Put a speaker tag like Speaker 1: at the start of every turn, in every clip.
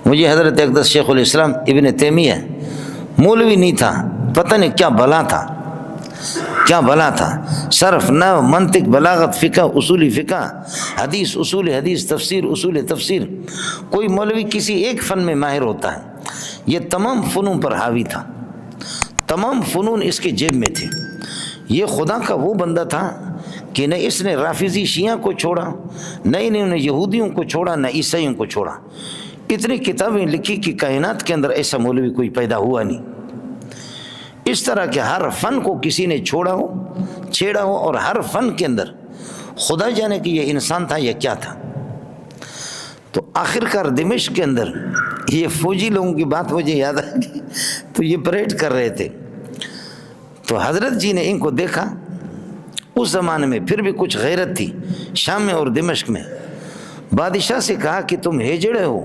Speaker 1: مجھے حضرت اقدس شیخ الاسلام ابن تیمیہ مولوی نہیں تھا، پتہ نہیں کیا بلا تھا، کیا بلا تھا، صرف نحو منطق بلاغت فقہ اصول فقہ حدیث اصول حدیث تفسیر اصول تفسیر، کوئی مولوی کسی ایک فن میں ماہر ہوتا ہے، یہ تمام فنون پر حاوی تھا، تمام فنون اس کے جیب میں تھے۔ یہ خدا کا وہ بندہ تھا کہ نہ اس نے رافضی شیعہ کو چھوڑا، نہ انہوں نے یہودیوں کو چھوڑا، نہ عیسائیوں کو چھوڑا۔ اتنی کتابیں لکھی کہ کائنات کے اندر ایسا مولوی کوئی پیدا ہوا نہیں۔ اس طرح کہ ہر فن کو کسی نے چھوڑا ہو، چھیڑا ہو، اور ہر فن کے اندر خدا جانے کہ یہ انسان تھا یا کیا تھا۔ تو آخر کار دمشق کے اندر یہ فوجی لوگوں کی بات مجھے یاد آ گئی، تو یہ پریڈ کر رہے تھے، تو حضرت جی نے ان کو دیکھا۔ اس زمانے میں پھر بھی کچھ غیرت تھی شام میں اور دمشق میں۔ بادشاہ سے کہا کہ تم ہیجڑے ہو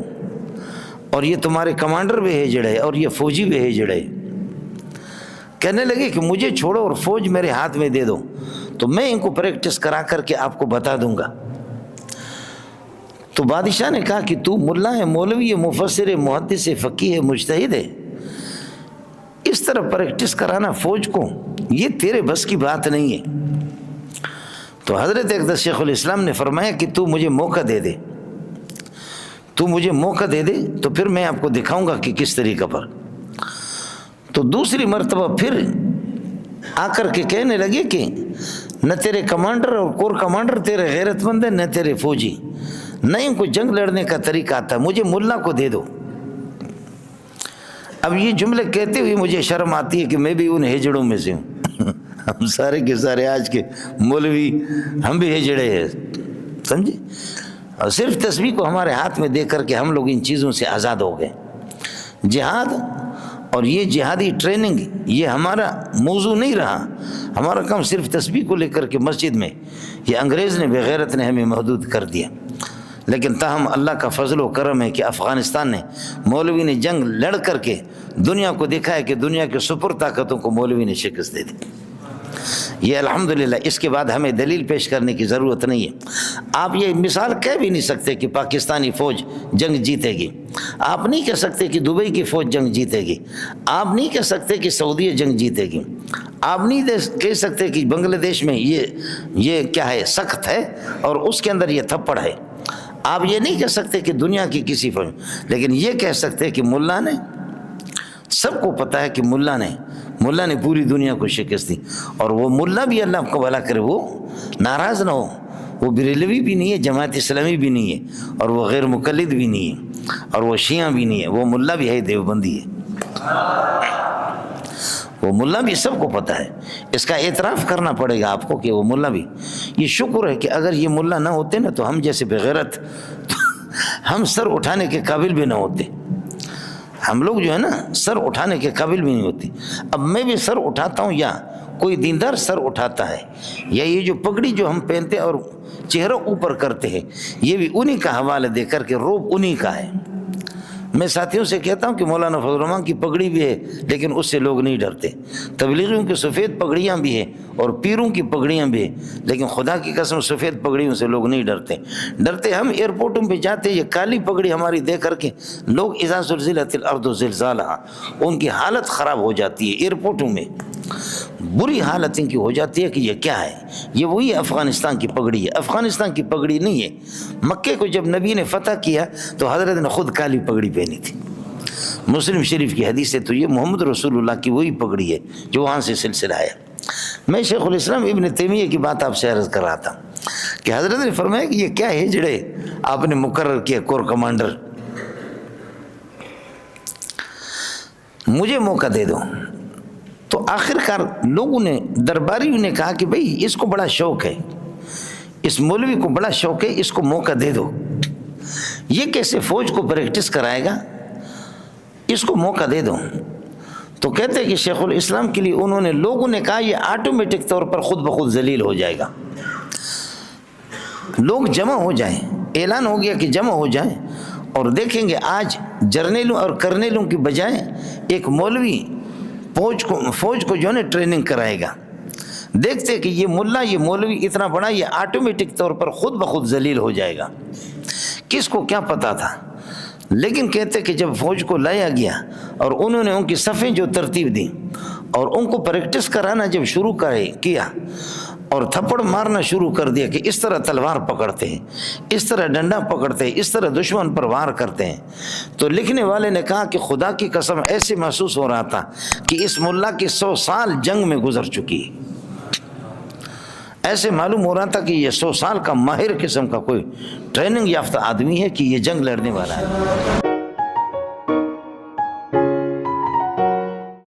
Speaker 1: اور یہ تمہارے کمانڈر بھی ہیجڑ ہے اور یہ فوجی بھی ہیجڑ ہے۔ کہنے لگے کہ مجھے چھوڑو اور فوج میرے ہاتھ میں دے دو تو میں ان کو پریکٹس کرا کر کے آپ کو بتا دوں گا۔ تو بادشاہ نے کہا کہ تو ملا ہے، مولوی ہے، مفسر ہے، محدث ہے، فقیہ ہے، مجتہد ہے، اس طرح پریکٹس کرانا فوج کو یہ تیرے بس کی بات نہیں ہے۔ تو حضرت اقدس شیخ الاسلام نے فرمایا کہ تو مجھے موقع دے دے، تو مجھے موقع دے دے تو پھر میں آپ کو دکھاؤں گا کہ کس طریقہ پر۔ تو دوسری مرتبہ پھر آ کر کے کہنے لگے کہ نہ تیرے کمانڈر اور کور کمانڈر تیرے غیرت مند ہے، نہ تیرے فوجی، نہ ان کو جنگ لڑنے کا طریقہ آتا، مجھے ملا کو دے دو۔ اب یہ جملے کہتے ہوئے مجھے شرم آتی ہے کہ میں بھی ان ہیجڑوں میں سے ہوں۔ ہم سارے کے سارے آج کے مولوی ہم بھی ہیجڑے ہیں، سمجھے؟ اور صرف تسبیح کو ہمارے ہاتھ میں دے کر کے ہم لوگ ان چیزوں سے آزاد ہو گئے۔ جہاد اور یہ جہادی ٹریننگ یہ ہمارا موضوع نہیں رہا، ہمارا کام صرف تسبیح کو لے کر کے مسجد میں، یہ انگریز نے بغیرت نے ہمیں محدود کر دیا۔ لیکن تاہم اللہ کا فضل و کرم ہے کہ افغانستان نے مولوی نے جنگ لڑ کر کے دنیا کو دکھایا کہ دنیا کے سپر طاقتوں کو مولوی نے شکست دے دی۔ یہ الحمدللہ، اس کے بعد ہمیں دلیل پیش کرنے کی ضرورت نہیں ہے۔ آپ یہ مثال کہہ بھی نہیں سکتے کہ پاکستانی فوج جنگ جیتے گی، آپ نہیں کہہ سکتے کہ دبئی کی فوج جنگ جیتے گی، آپ نہیں کہہ سکتے کہ سعودی جنگ جیتے گی، آپ نہیں کہہ سکتے کہ بنگلہ دیش میں یہ کیا ہے سخت ہے اور اس کے اندر یہ تھپڑ ہے، آپ یہ نہیں کہہ سکتے کہ دنیا کی کسی فوج، لیکن یہ کہہ سکتے کہ ملا نے، سب کو پتہ ہے کہ ملا نے پوری دنیا کو شکست دی، اور وہ ملا بھی اللہ کو بھلا کرے وہ ناراض نہ ہو، وہ بریلوی بھی نہیں ہے، جماعت اسلامی بھی نہیں ہے، اور وہ غیر مقلد بھی نہیں ہے، اور وہ شیعہ بھی نہیں ہے، وہ ملا بھی ہے، دیوبندی ہے، وہ ملا بھی سب کو پتہ ہے۔ اس کا اعتراف کرنا پڑے گا آپ کو کہ وہ ملا بھی۔ یہ شکر ہے کہ اگر یہ ملا نہ ہوتے نا تو ہم جیسے بغیرت ہم سر اٹھانے کے قابل بھی نہ ہوتے، ہم لوگ جو ہے نا سر اٹھانے کے قابل بھی نہیں ہوتی۔ اب میں بھی سر اٹھاتا ہوں یا کوئی دیندار سر اٹھاتا ہے، یا یہ جو پگڑی جو ہم پہنتے اور چہرہ اوپر کرتے ہیں، یہ بھی انہی کا حوالہ دے کر کے روب انہی کا ہے۔ میں ساتھیوں سے کہتا ہوں کہ مولانا فضل الرحمان کی پگڑی بھی ہے لیکن اس سے لوگ نہیں ڈرتے، تبلیغیوں کی سفید پگڑیاں بھی ہیں اور پیروں کی پگڑیاں بھی ہیں، لیکن خدا کی قسم سفید پگڑیوں سے لوگ نہیں ڈرتے ہم ایئرپورٹوں پہ جاتے یہ کالی پگڑی ہماری دے کر کے لوگ اذا زلزلت الارض زلزالہا، ان کی حالت خراب ہو جاتی ہے، ایئرپورٹوں میں بری حالت ان کی ہو جاتی ہے کہ یہ کیا ہے، یہ وہی افغانستان کی پگڑی ہے، افغانستان کی پگڑی نہیں ہے۔ مکے کو جب نبی نے فتح کیا تو حضرت نے خود کالی پگڑی پہنی تھی، مسلم شریف کی حدیث ہے، تو یہ محمد رسول اللہ کی وہی پگڑی ہے جو وہاں سے سلسلہ ہے۔ میں شیخ الاسلام ابن تیمیہ کی بات آپ سے عرض کر رہا تھا کہ حضرت نے فرمایا کہ یہ کیا ہجڑے آپ نے مقرر کیا کور کمانڈر، مجھے موقع دے دو۔ تو آخر کار لوگوں نے درباریوں نے کہا کہ بھئی اس کو بڑا شوق ہے، اس مولوی کو بڑا شوق ہے، اس کو موقع دے دو، یہ کیسے فوج کو پریکٹس کرائے گا، اس کو موقع دے دو۔ تو کہتے ہیں کہ شیخ الاسلام کے لیے لوگوں نے کہا یہ آٹومیٹک طور پر خود بخود ذلیل ہو جائے گا، لوگ جمع ہو جائیں، اعلان ہو گیا کہ جمع ہو جائیں اور دیکھیں گے آج جرنیلوں اور کرنیلوں کی بجائے ایک مولوی فوج کو جو ہے ٹریننگ کرائے گا۔ دیکھتے کہ یہ مولوی اتنا بڑا، یہ آٹومیٹک طور پر خود بخود ذلیل ہو جائے گا۔ کس کو کیا پتا تھا، لیکن کہتے کہ جب فوج کو لایا گیا اور انہوں نے ان کی صفیں جو ترتیب دیں اور ان کو پریکٹس کرانا جب شروع کیا اور تھپڑ مارنا شروع کر دیا کہ اس طرح تلوار پکڑتے ہیں، اس طرح ڈنڈا پکڑتے ہیں، اس طرح دشمن پر وار کرتے ہیں، تو لکھنے والے نے کہا کہ خدا کی قسم ایسے محسوس ہو رہا تھا کہ اس ملا کی 100 سال جنگ میں گزر چکی، ایسے معلوم ہو رہا تھا کہ یہ 100 سال کا ماہر قسم کا کوئی ٹریننگ یافتہ آدمی ہے کہ یہ جنگ لڑنے والا ہے۔